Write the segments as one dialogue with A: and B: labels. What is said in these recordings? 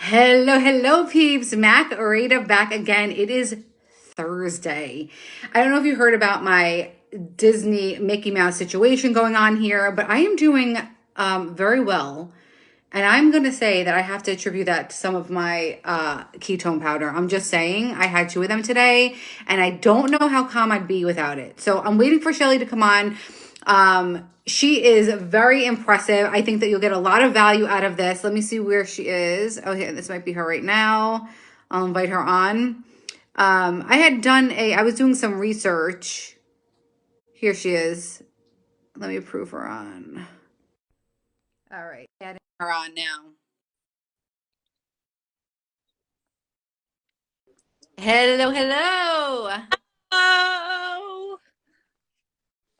A: Hello, hello, peeps. Mac Rita back again. It is Thursday. I don't know if you heard about my Disney Mickey Mouse situation going on here, but I am doing very well. And I'm going to say that I have to attribute that to some of my ketone powder. I'm just saying, I had two of them today, and I don't know how calm I'd be without it. So I'm waiting for Shellie to come on. She is very impressive. I think that you'll get a lot of value out of this. Let me see where she is. Okay, this might be her right now. I'll invite her on. I was doing some research. Here she is. Let me approve her on. All right, adding her on now. Hello, hello.
B: Oh,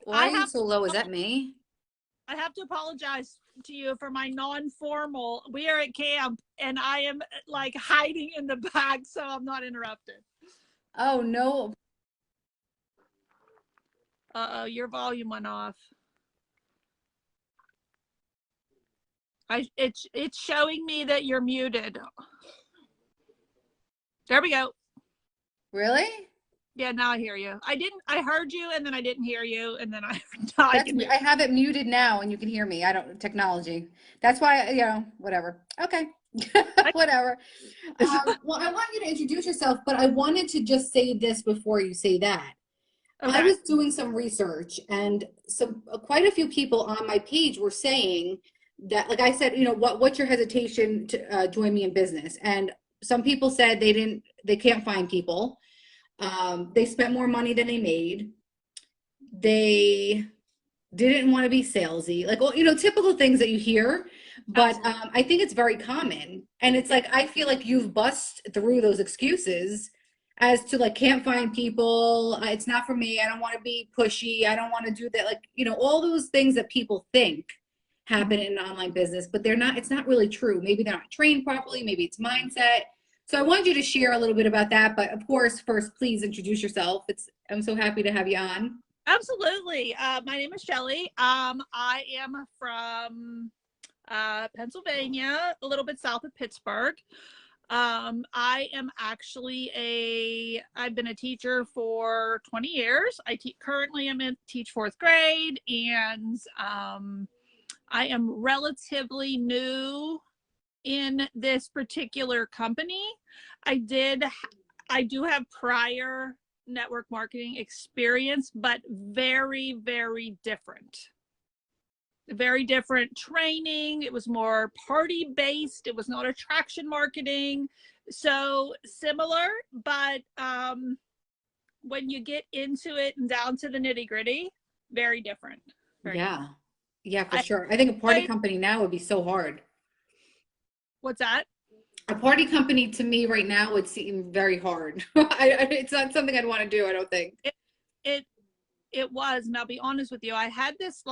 A: Why
B: I
A: are you
B: have
A: so low? Is that me?
B: I have to apologize to you for my non-formal. We are at camp, and I am like hiding in the back, so I'm not interrupted.
A: Oh, no.
B: Uh-oh, your volume went off. It's showing me that you're muted. There we go.
A: Really?
B: Yeah, now I hear you. I heard you, and then I didn't hear you, and then now I can hear
A: I have it muted now and you can hear me. I don't, technology. That's why, whatever. Okay. Whatever.
B: you.
A: Well, I want you to introduce yourself, but I wanted to just say this before you say that. I
B: Okay.
A: was doing some research and quite a few people on my page were saying that, like I said, what's your hesitation to join me in business? And some people said they can't find people. They spent more money than they made. They didn't want to be salesy, like, well, typical things that you hear. But
B: Absolutely.
A: I think it's very common, and it's
B: Yeah.
A: like I feel like you've bust through those excuses as to like can't find people, it's not for me, I don't want to be pushy, I don't want to do that, like all those things that people think happen
B: Mhm.
A: in an online business, but they're not. It's not really true. Maybe they're not trained properly, maybe it's mindset. So I wanted you to share a little bit about that, but of course, first, please introduce yourself. I'm so happy to have you on.
B: Absolutely. My name is Shellie. I am from Pennsylvania, a little bit south of Pittsburgh. I am actually I've been a teacher for 20 years. Currently I'm in teach fourth grade, and I am relatively new in this particular company. I did, I do have prior network marketing experience, but very, very different. Very different training. It was more party based. It was not attraction marketing. So similar, but when you get into it and down to the nitty gritty, very different. Very different.
A: Yeah. Yeah, for
B: I
A: sure. I think a party
B: enjoyed,
A: company now would be so hard.
B: what's that?
A: A party company to me right now would seem very hard. It's not something I'd want to do, I don't think.
B: It it it was, and I'll be honest with you, I had this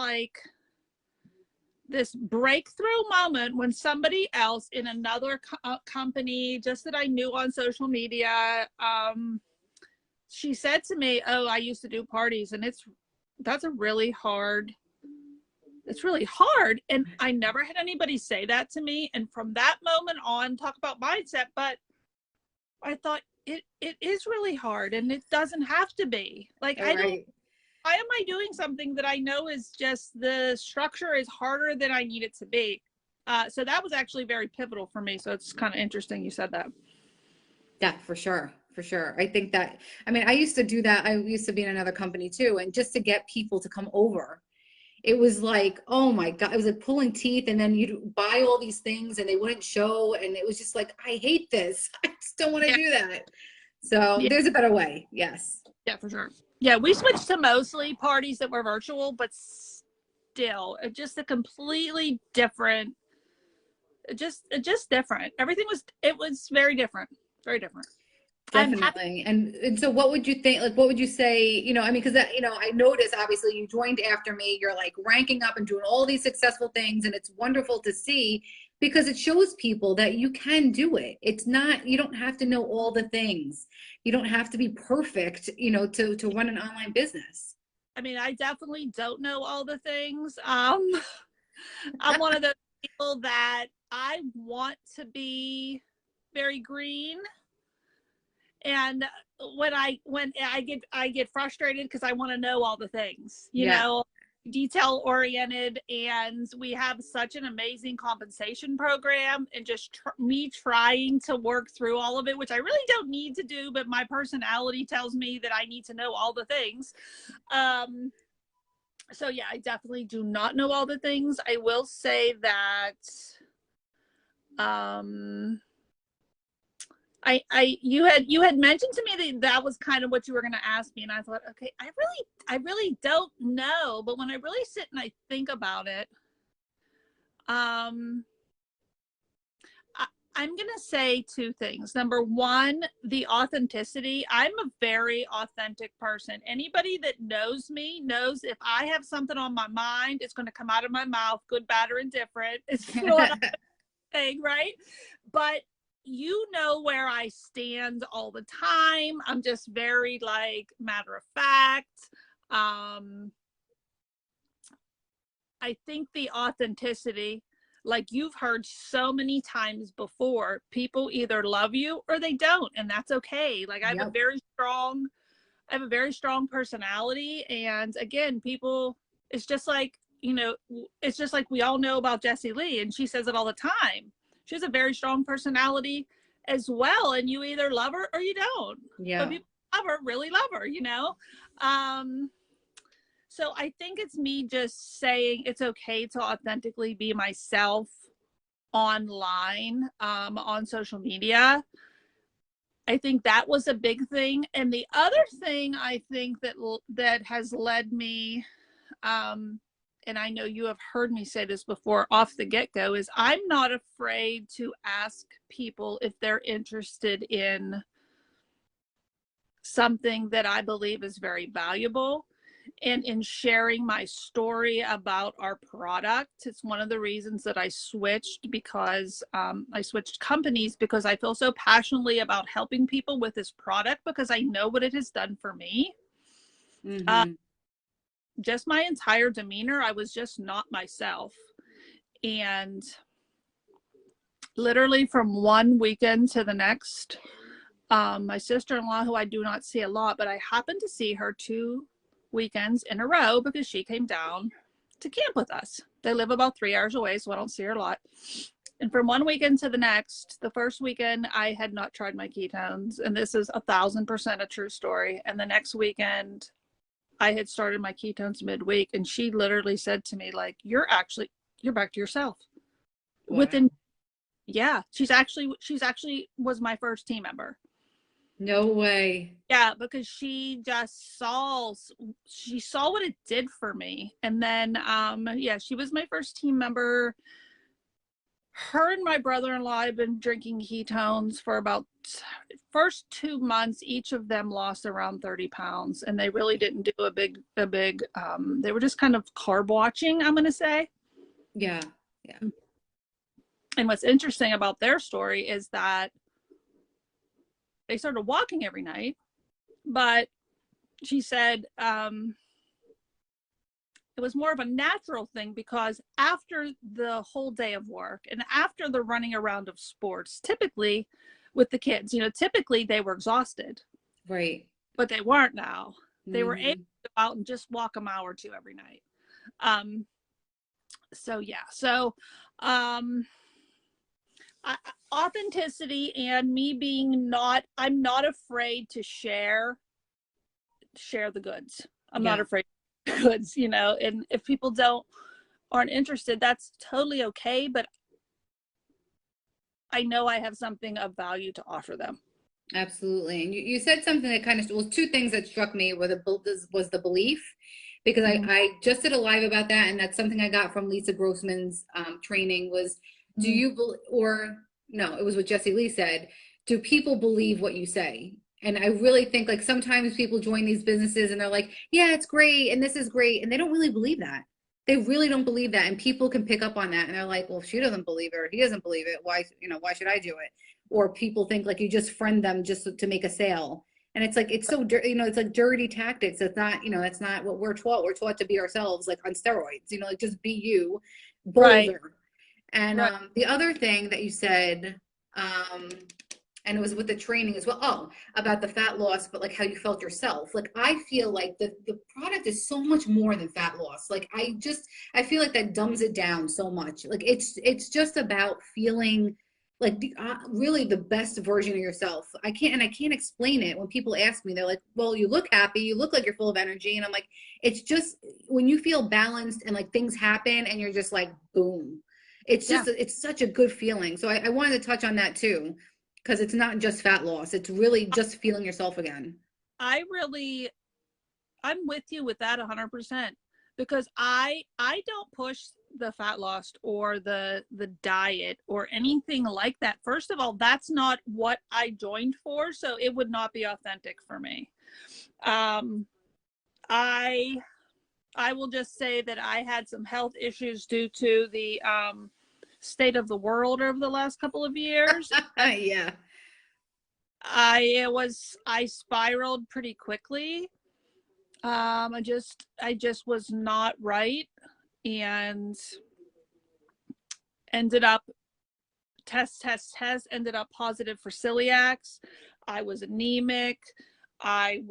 B: breakthrough moment when somebody else in another company, just that I knew on social media, she said to me, "Oh, I used to do parties, and that's a really hard. It's really hard." And I never had anybody say that to me. And from that moment on, talk about mindset. But I thought it is really hard, and it doesn't have to be. Like,
A: All
B: I don't.
A: right.
B: Why am I doing something that I know is just the structure is harder than I need it to be? So that was actually very pivotal for me. So it's kind of interesting you said that.
A: Yeah, for sure. For sure. I think that, I mean, I used to do that. I used to be in another company too. And just to get people to come over, it was like, oh my God, it was like pulling teeth. And then you'd buy all these things and they wouldn't show. And it was just like, I hate this. I just don't want to
B: Yeah,
A: do that. So
B: yeah,
A: there's a better way. Yes.
B: yeah, for sure. Yeah, we switched to mostly parties that were virtual, but still, just a completely different. Just different. Everything was. It was very different. Very different. I'm happy.
A: Definitely. And so what would you think, like, what would you say, I mean, because that, I noticed obviously you joined after me, you're like ranking up and doing all these successful things, and it's wonderful to see because it shows people that you can do it. It's not, you don't have to know all the things. You don't have to be perfect, to run an online business.
B: I mean, I definitely don't know all the things. I'm one of those people that I want to be. very green. And when I get frustrated because I want to know all the things,
A: Yeah.
B: detail oriented, and we have such an amazing compensation program, and just me trying to work through all of it, which I really don't need to do, but my personality tells me that I need to know all the things. So yeah, I definitely do not know all the things. I will say that um you had mentioned to me that was kind of what you were going to ask me, and I thought, okay, I really don't know, but when I really sit and I think about it, um I'm going to say two things. Number one, the authenticity. I'm a very authentic person. Anybody that knows me knows if I have something on my mind, it's going to come out of my mouth, good, bad, or indifferent. It's what I'm saying, right? But you know where I stand all the time. I'm just very like matter of fact. Um, I think the authenticity, like you've heard so many times before, people either love you or they don't, and that's okay. Like
A: Yep.
B: I have a very strong personality, and again, people, it's just like, it's just like we all know about Jessie Lee, and she says it all the time. She has a very strong personality as well, and you either love her or you don't. But
A: Yeah.
B: people love her, really love her, Um, so I think it's me just saying it's okay to authentically be myself online, on social media. I think that was a big thing. And the other thing I think that has led me, and I know you have heard me say this before off the get-go, is I'm not afraid to ask people if they're interested in something that I believe is very valuable. And in sharing my story about our product, it's one of the reasons that I switched, because I switched companies, because I feel so passionately about helping people with this product, because I know what it has done for me. Uh,
A: Mm-hmm.
B: just my entire demeanor, I was just not myself. And literally from one weekend to the next, my sister-in-law, who I do not see a lot, but I happened to see her 2 weekends in a row because she came down to camp with us. They live about 3 hours away, so I don't see her a lot. And from one weekend to the next, the first weekend I had not tried my ketones, and this is 1,000% a true story. And the next weekend I had started my ketones midweek, and she literally said to me, like, you're back to yourself.
A: Wow.
B: Within, yeah, she's actually was my first team member.
A: No way.
B: Yeah, because she saw what it did for me. And then yeah, she was my first team member. Her and my brother-in-law had been drinking ketones for about first 2 months. Each of them lost around 30 pounds, and they really didn't do a big they were just kind of carb watching, I'm gonna say.
A: Yeah. Yeah.
B: And what's interesting about their story is that they started walking every night, but she said it was more of a natural thing, because after the whole day of work and after the running around of sports, typically with the kids, typically they were exhausted,
A: Right.
B: but they weren't now. They were able
A: Mm-hmm.
B: to go out and just walk a mile or two every night. Um, so yeah, so um, I, authenticity, and me being I'm not afraid to share the goods. I'm not
A: Yeah.
B: afraid of goods, and if people aren't interested, that's totally okay. But I know I have something of value to offer them.
A: Absolutely. And you said something that kind of, well, two things that struck me were was the belief, because
B: Mm-hmm.
A: I just did a live about that. And that's something I got from Lisa Grossman's training was, do
B: Mm-hmm.
A: you, or no, it was what Jessie Lee said. Do people believe what you say? And I really think like sometimes people join these businesses and they're like, yeah, it's great. And this is great. And they don't really believe that. They really don't believe that. And people can pick up on that. And they're like, well, if she doesn't believe it or he doesn't believe it, why, why should I do it? Or people think like you just friend them just to make a sale. And it's like, it's so dirty, it's like dirty tactics. It's not, that's not what we're taught. We're taught to be ourselves, like on steroids, like just be you,
B: Right.
A: bolder. And
B: Right.
A: the other thing that you said, Um, and it was with the training as well. Oh, about the fat loss, but like how you felt yourself. Like I feel like the product is so much more than fat loss. Like I feel like that dumbs it down so much. Like it's just about feeling like really the best version of yourself. I can't explain it. When people ask me, they're like, "Well, you look happy. You look like you're full of energy." And I'm like, it's just when you feel balanced and like things happen and you're just like, boom. It's
B: Yeah.
A: just it's such a good feeling. So I wanted to touch on that too because it's not just fat loss. It's really just feeling yourself again.
B: I really, I'm with you with that 100% because I don't push the fat loss or the diet or anything like that. First of all, that's not what I joined for, so it would not be authentic for me. Um, I I will just say that I had some health issues due to the state of the world over the last couple of years.
A: Yeah.
B: I spiraled pretty quickly. I just was not right and ended up ended up positive for celiacs. I was anemic. I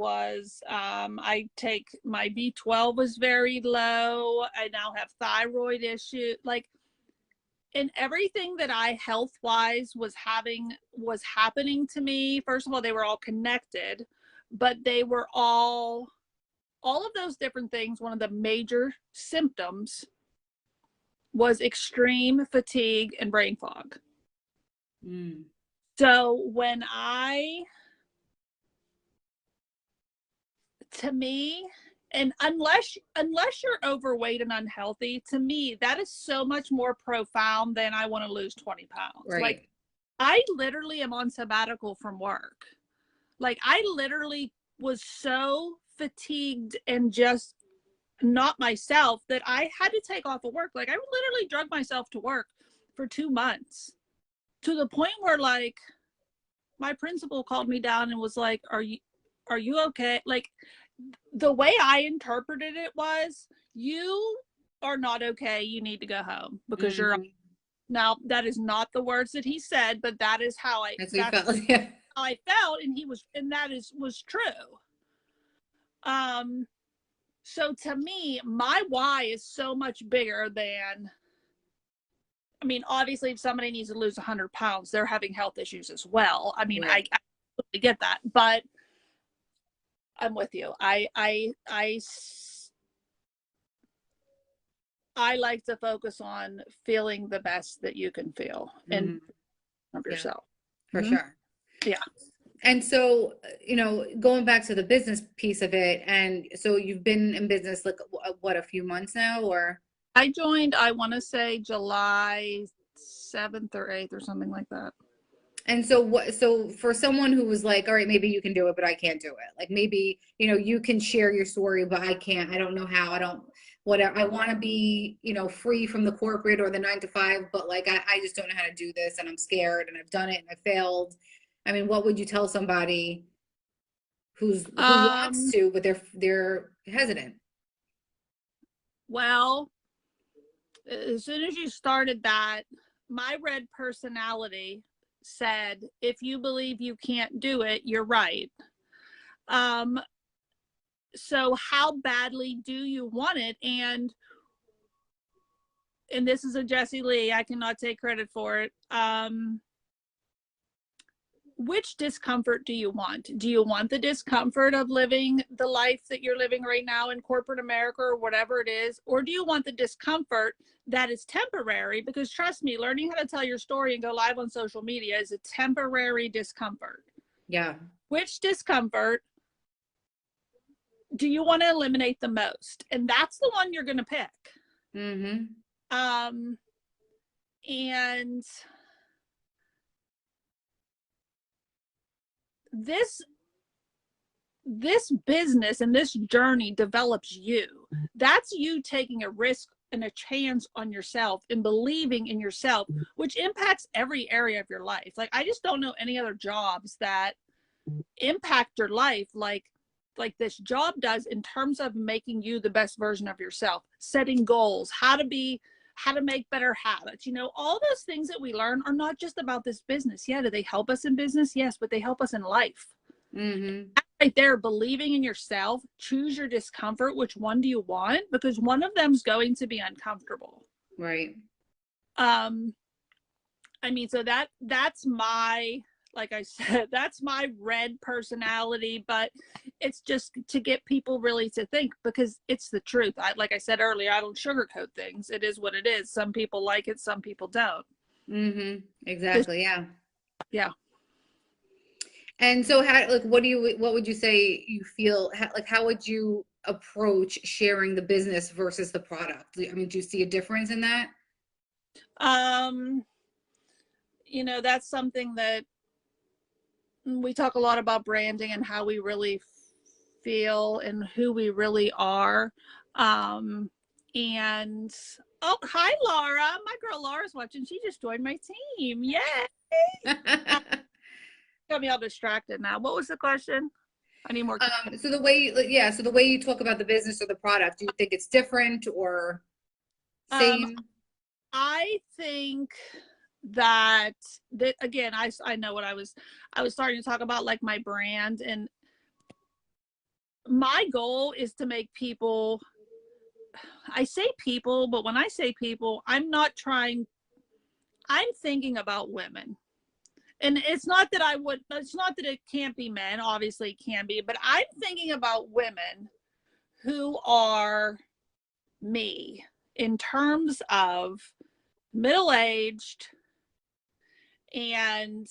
B: take my B12 was very low. I now have thyroid issue. Like, and everything that I health wise was happening to me. First of all, they were all connected, but they were all of those different things. One of the major symptoms was extreme fatigue and brain fog.
A: Mm.
B: So when I, to me, and unless you're overweight and unhealthy, to me that is so much more profound than I want to lose 20 pounds. Like
A: Right.
B: I literally am on sabbatical from work. Like I literally was so fatigued and just not myself that I had to take off of work. Like I literally drug myself to work for 2 months to the point where like my principal called me down and was like, are you okay? Like the way I interpreted it was, you are not okay. You need to go home because you're,
A: Hmm.
B: now that is not the words that he said, but
A: That's what you
B: that's
A: felt. Yeah.
B: how I felt. And and that was true. Um, so to me, my why is so much bigger than, I mean, obviously if somebody needs to lose 100 pounds, they're having health issues as well. I mean,
A: Right.
B: I totally get that, but I'm with you. I like to focus on feeling the best that you can feel and
A: Hmm.
B: of
A: Yeah,
B: yourself.
A: for
B: Mm-hmm.
A: sure.
B: Yeah.
A: And so, going back to the business piece of it, and so you've been in business like what, a few months now, or?
B: I joined, I want to say July 7th or 8th or something like that.
A: And so what, so for someone who was like, all right, maybe you can do it, but I can't do it. Like maybe, you can share your story, but I can't. I don't know how. I don't, whatever. I want to be, free from the corporate or the 9 to 5, but like I just don't know how to do this and I'm scared and I've done it and I failed. I mean, what would you tell somebody who wants
B: Um,
A: to, but they're hesitant?
B: well, as soon as you started that, my red personality said, if you believe you can't do it, you're right. Um, so how badly do you want it? And this is a Jessie Lee, I cannot take credit for it. Which discomfort do you want? Do you want the discomfort of living the life that you're living right now in corporate America or whatever it is? Or do you want the discomfort that is temporary? Because trust me, learning how to tell your story and go live on social media is a temporary discomfort.
A: Yeah.
B: Which discomfort do you want to eliminate the most? And that's the one you're going to pick.
A: Mm-hmm.
B: Um, and this business and this journey develops you. That's you taking a risk and a chance on yourself and believing in yourself, which impacts every area of your life. Like I just don't know any other jobs that impact your life like this job does, in terms of making you the best version of yourself, setting goals, how to make better habits. You know, all those things that we learn are not just about this business. Yeah, do they help us in business? Yes, but they help us in life.
A: Mm-hmm.
B: Right there, believing in yourself, choose your discomfort. Which one do you want? Because one of them's going to be uncomfortable.
A: Right.
B: I mean, so that's my, like I said, that's my red personality, but it's just to get people really to think, because it's the truth. Like I said earlier, I don't sugarcoat things. It is what it is. Some people like it, some people don't.
A: Mm-hmm.
B: Just,
A: Exactly. Yeah.
B: yeah.
A: And so how, like, what would you say you feel, how would you approach sharing the business versus the product? I mean, do you see a difference in that?
B: Um, that's something that we talk a lot about, branding and how we really feel and who we really are. And oh, hi Laura. My girl Laura's watching. She just joined my team. Yay. Got me all distracted now. What was the question? I need more.
A: So the way you talk about the business or the product, do you think it's different or
B: Um,
A: same?
B: I think that again, I know what I was starting to talk about, like my brand, and my goal is to make people, I say people, but when I say people, I'm thinking about women. And it's not that it can't be men, obviously it can be, but I'm thinking about women who are me in terms of middle-aged and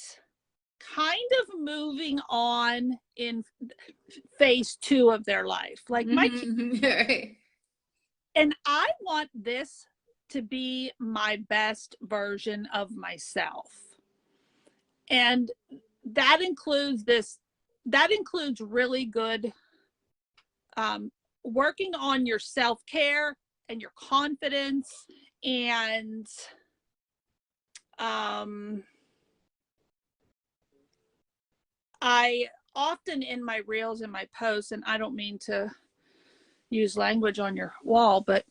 B: kind of moving on in phase 2 of their life. Like my kids,
A: Mm-hmm. Right.
B: and I want this to be my best version of myself. And that includes really good working on your self-care and your confidence, and I often in my reels and my posts, and I don't mean to use language on your wall, but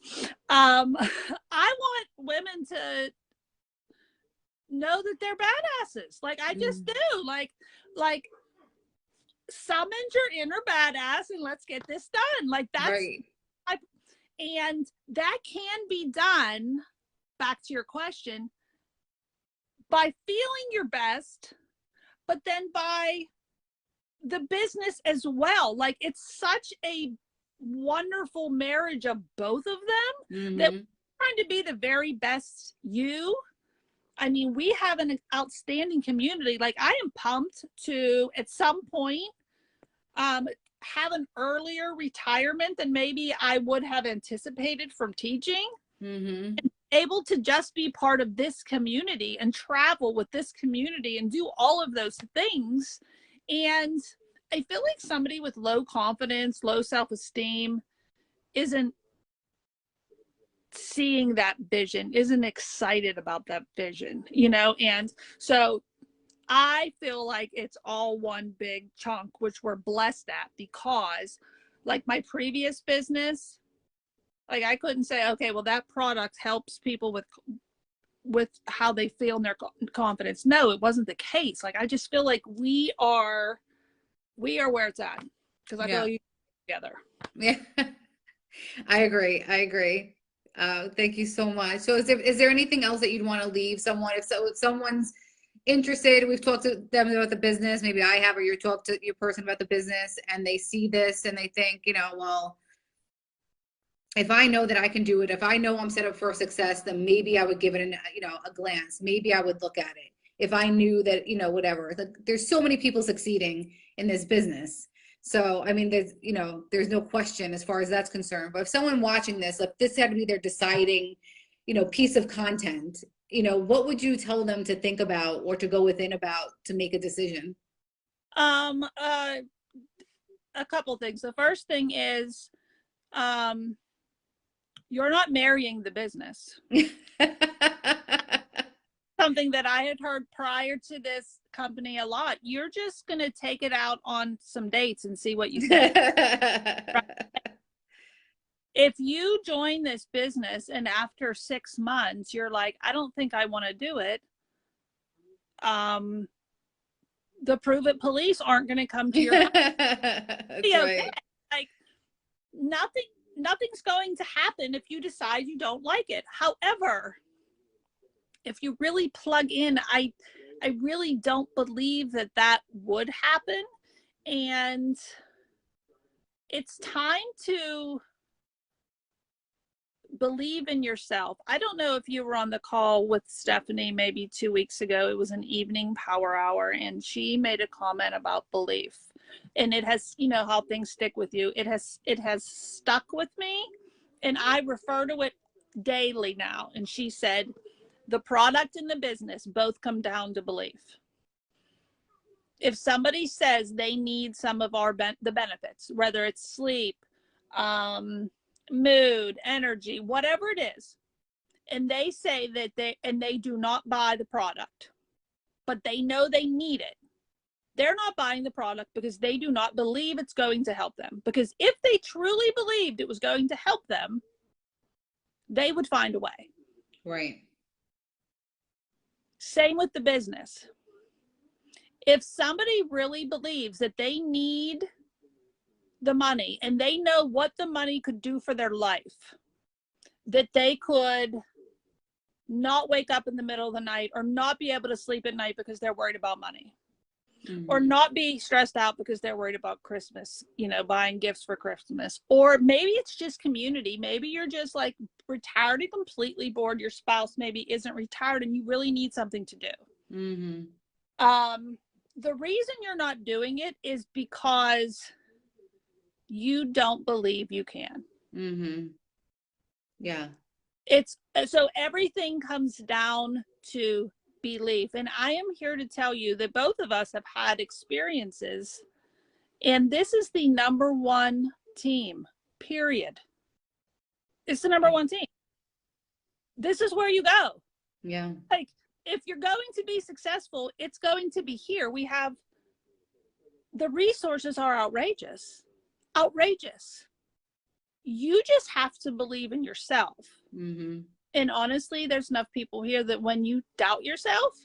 B: I want women to know that they're badasses. Like I just do. Like summon your inner badass and let's get this done. Like that's
A: Right.
B: and that can be done, back to your question, by feeling your best, but then by the business as well. Like it's such a wonderful marriage of both of them that
A: Mm-hmm.
B: we're trying to be the very best you. I mean, we have an outstanding community. Like I am pumped to at some point have an earlier retirement than maybe I would have anticipated from teaching.
A: Mm-hmm.
B: Able to just be part of this community and travel with this community and do all of those things. And I feel like somebody with low confidence, low self-esteem isn't seeing that vision, isn't excited about that vision, And so I feel like it's all one big chunk, which we're blessed at, because like my previous business, like I couldn't say, okay, well that product helps people with how they feel in their confidence. No, it wasn't the case. Like I just feel like we are where it's at, because I feel
A: Yeah.
B: like together.
A: Yeah. I agree. I agree. Thank you so much. So is there anything else that you'd want to leave someone? If someone's interested, we've talked to them about the business, maybe I have, or you talk to your person about the business and they see this and they think, well, if I know that I can do it, if I know I'm set up for success, then maybe I would give it a glance. Maybe I would look at it. If I knew that, whatever, there's so many people succeeding in this business. So, I mean, there's no question as far as that's concerned. But if someone watching this, if this had to be their deciding, piece of content, what would you tell them to think about or to go within about to make a decision?
B: A couple things. The first thing is, you're not marrying the business. Something that I had heard prior to this company a lot. You're just going to take it out on some dates and see what you think. If you join this business and after 6 months, you're like, I don't think I want to do it. The Prove It police aren't going to come to your house.
A: That's
B: Okay.
A: right.
B: Like nothing's going to happen if you decide you don't like it. However, if you really plug in, I really don't believe that would happen. And it's time to believe in yourself. I don't know if you were on the call with Stephanie maybe 2 weeks ago. It was an evening power hour, and she made a comment about belief. And it has, you know how things stick with you. It has stuck with me, and I refer to it daily now. And she said, the product and the business both come down to belief. If somebody says they need some of the benefits, whether it's sleep, mood, energy, whatever it is, and they say that they do not buy the product, but they know they need it, they're not buying the product because they do not believe it's going to help them. Because if they truly believed it was going to help them, they would find a way.
A: Right.
B: Same with the business. If somebody really believes that they need the money and they know what the money could do for their life, that they could not wake up in the middle of the night or not be able to sleep at night because they're worried about money, or not be stressed out because they're worried about Christmas, buying gifts for Christmas. Or maybe it's just community. Maybe you're just like retired and completely bored. Your spouse maybe isn't retired and you really need something to do. The reason you're not doing it is because you don't believe you can.
A: Yeah.
B: So everything comes down to belief. And I am here to tell you that both of us have had experiences, and this is the number one team, period. It's the number one team. This is where you go.
A: Yeah.
B: Like, if you're going to be successful, it's going to be here. The resources are outrageous. You just have to believe in yourself. And honestly, there's enough people here that when you doubt yourself,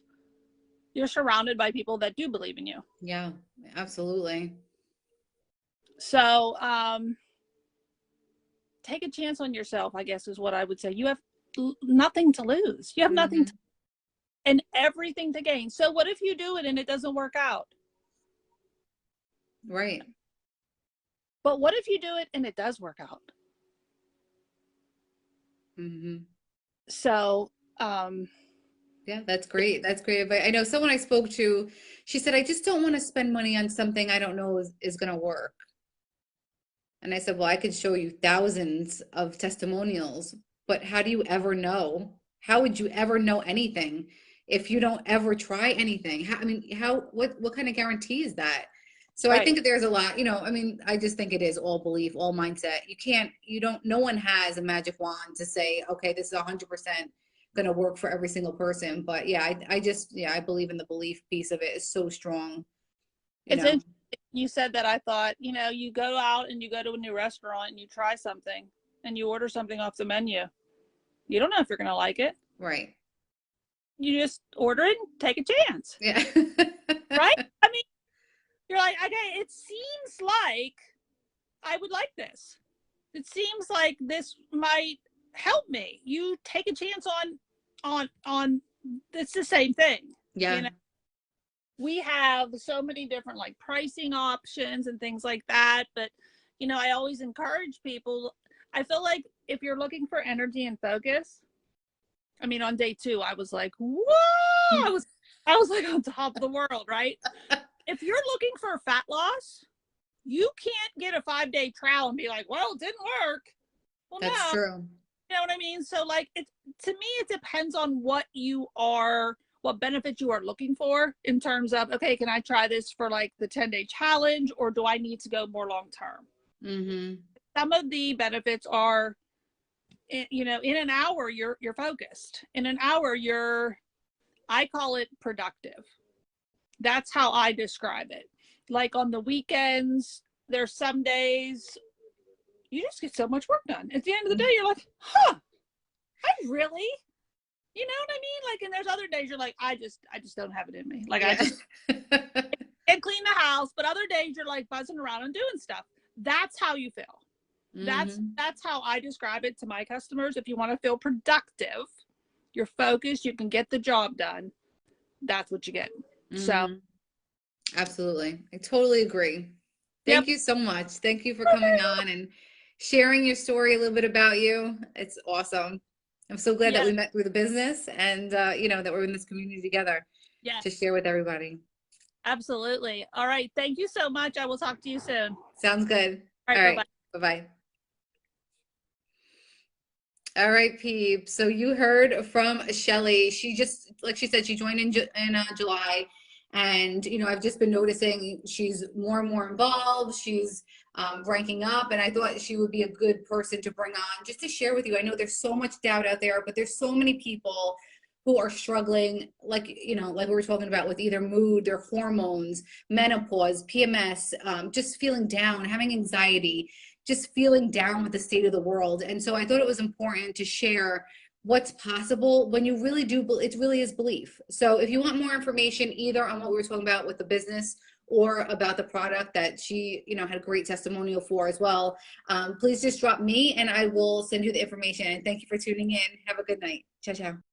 B: you're surrounded by people that do believe in you.
A: Yeah, absolutely.
B: So, take a chance on yourself, I guess is what I would say. You have nothing to lose. You have nothing and everything to gain. So what if you do it and it doesn't work out?
A: Right.
B: But what if you do it and it does work out? So,
A: yeah, that's great. That's great. But I know someone I spoke to, she said, I just don't want to spend money on something I don't know is going to work. And I said, well, I could show you thousands of testimonials, but how do you ever know? How would you ever know anything if you don't ever try anything? What kind of guarantee is that? So I think that there's a lot, I just think it is all belief, all mindset. No one has a magic wand to say, okay, this is 100% going to work for every single person. But yeah, I believe in the belief piece of it is so strong.
B: You said that. I thought, you go out and you go to a new restaurant and you try something and you order something off the menu. You don't know if you're going to like it.
A: Right.
B: You just order it and take a chance.
A: Yeah.
B: Right? I mean, you're like, okay, it seems like I would like this. It seems like this might help me. You take a chance on it's the same thing.
A: Yeah.
B: We have so many different like pricing options and things like that, but I always encourage people. I feel like if you're looking for energy and focus, on day 2 I was like, whoa, I was like on top of the world, right? If you're looking for fat loss, you can't get a 5-day trial and be like, well, it didn't work. Well,
A: that's true.
B: You know what I mean? So like, to me, it depends on what benefits you are looking for in terms of, okay, can I try this for like the 10-day challenge, or do I need to go more long-term? Some of the benefits are, in an hour, you're focused. In an hour, I call it productive. That's how I describe it. Like on the weekends, there's some days, you just get so much work done. At the end of the day, you're like, huh, I really, you know what I mean? Like, and there's other days you're like, I just don't have it in me. Like, I just can't clean the house. But other days you're like buzzing around and doing stuff. That's how you feel. That's how I describe it to my customers. If you want to feel productive, you're focused, you can get the job done. That's what you get. So
A: absolutely. I totally agree. Thank
B: Yep.
A: you so much. Thank you for coming on and sharing your story, a little bit about you. It's awesome. I'm so glad that we met through the business and, you know, that we're in this community together to share with everybody.
B: Absolutely. All right. Thank you so much. I will talk to you soon.
A: Sounds good.
B: All right.
A: Bye-bye. Bye-bye. All right, peeps. So you heard from Shellie. She just, like she said, she joined in July. And, you know, I've just been noticing she's more and more involved. She's ranking up. And I thought she would be a good person to bring on just to share with you. I know there's so much doubt out there, but there's so many people who are struggling, like, you know, like we were talking about with either mood, their hormones, menopause, PMS, just feeling down, having anxiety, just feeling down with the state of the world. And so I thought it was important to share what's possible when you really do, it really is belief. So if you want more information either on what we were talking about with the business or about the product that she, you know, had a great testimonial for as well, please just drop me and I will send you the information. And thank you for tuning in. Have a good night. Ciao, ciao.